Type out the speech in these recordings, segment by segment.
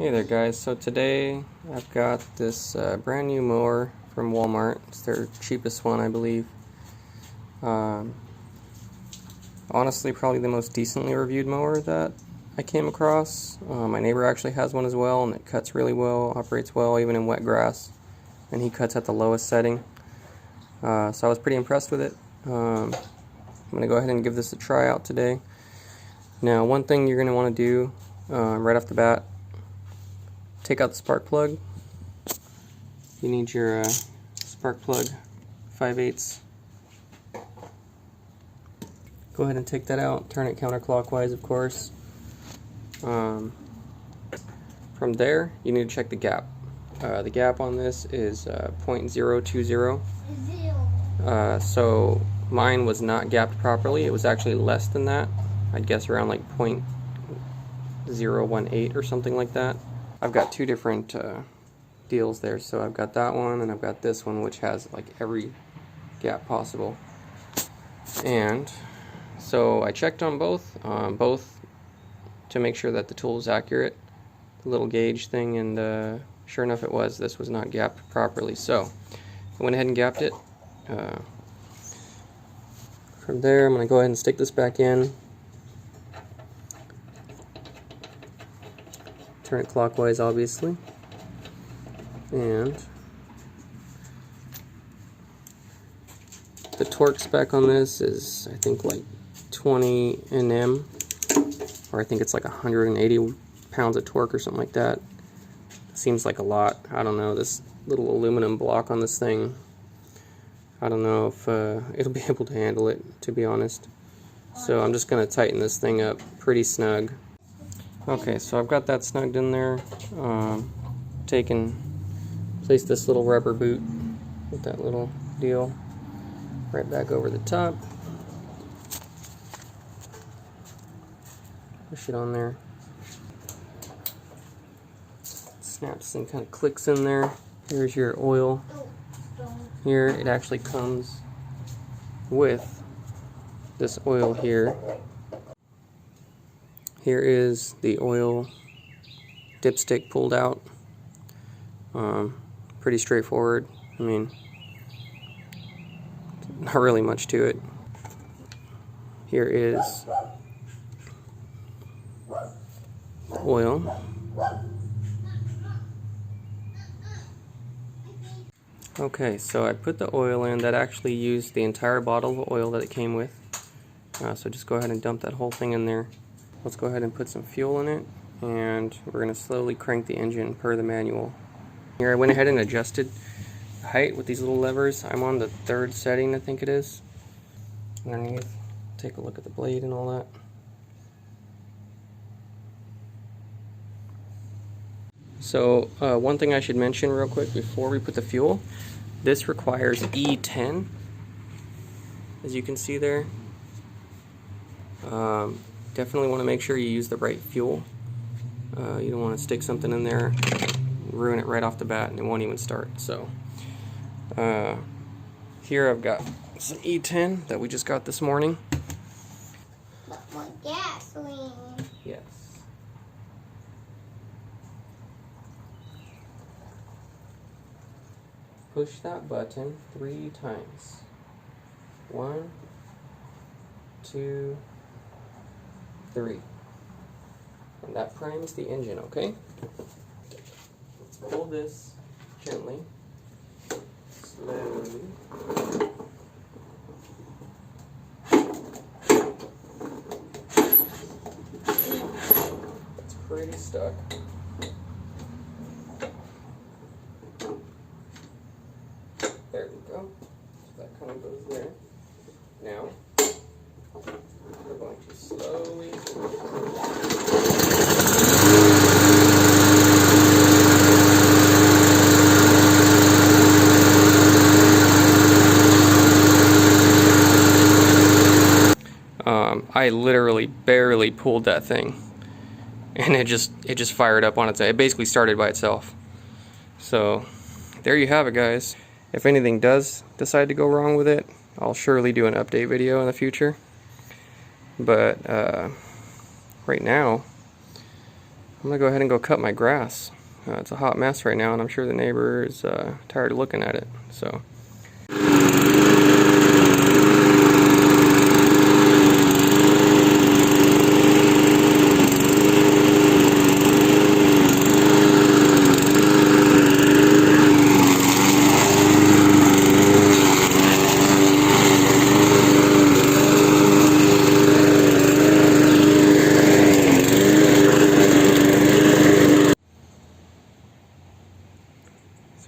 Hey there guys, so today I've got this brand new mower from Walmart. It's their cheapest one, I believe. Honestly, probably the most decently reviewed mower that I came across. My neighbor actually has one as well, and it cuts really well, operates well even in wet grass, and he cuts at the lowest setting. So I was pretty impressed with it. I'm going to go ahead and give this a try out today. Now, one thing you're going to want to do right off the bat, take out the spark plug. You need your spark plug 5/8. Go ahead and take that out, turn it counterclockwise, of course. From there, you need to check the gap. The gap on this is 0.020. So mine was not gapped properly. It was actually less than that. I'd guess around like 0.018 or something like that. I've got two different deals there, so I've got that one and I've got this one, which has like every gap possible. And so I checked on both to make sure that the tool is accurate, the little gauge thing, and sure enough it was. This was not gapped properly, so I went ahead and gapped it. From there, I'm going to go ahead and stick this back in. Turn it clockwise, obviously, and the torque spec on this is, I think, like 20 Nm, or I think it's like 180 pounds of torque or something like that. Seems like a lot. I don't know. This little aluminum block on this thing, I don't know if it'll be able to handle it, to be honest. So I'm just going to tighten this thing up pretty snug. Okay, so I've got that snugged in there. Place this little rubber boot with that little deal right back over the top. Push it on there. Snaps and kind of clicks in there. Here's your oil. Here it actually comes with this oil here. Here is the oil dipstick pulled out. Pretty straightforward. I mean, not really much to it. Here is oil. Okay, so I put the oil in. That actually used the entire bottle of oil that it came with. So just go ahead and dump that whole thing in there. Let's go ahead and put some fuel in it, and we're going to slowly crank the engine per the manual. Here I went ahead and adjusted the height with these little levers. I'm on the 3rd setting, I think it is. Underneath, take a look at the blade and all that. So one thing I should mention real quick before we put the fuel, this requires E10, as you can see there. Definitely want to make sure you use the right fuel. You don't want to stick something in there, ruin it right off the bat, and it won't even start. So here I've got some E10 that we just got this morning. But more gasoline. Yes. Push that button 3 times. 1, 2, 3. And that primes the engine, okay? Let's pull this gently, slowly. It's pretty stuck. There we go. So that kind of goes there. Now, we're going to slowly I literally barely pulled that thing, and it just fired up on its own. It basically started by itself. So there you have it, guys. If anything does decide to go wrong with it, I'll surely do an update video in the future. But right now, I'm gonna go ahead and go cut my grass. It's a hot mess right now, and I'm sure the neighbor is tired of looking at it. So.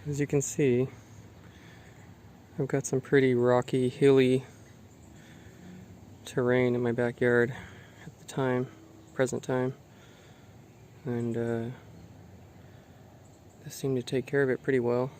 As you can see, I've got some pretty rocky, hilly terrain in my backyard at the present time, and this seemed to take care of it pretty well.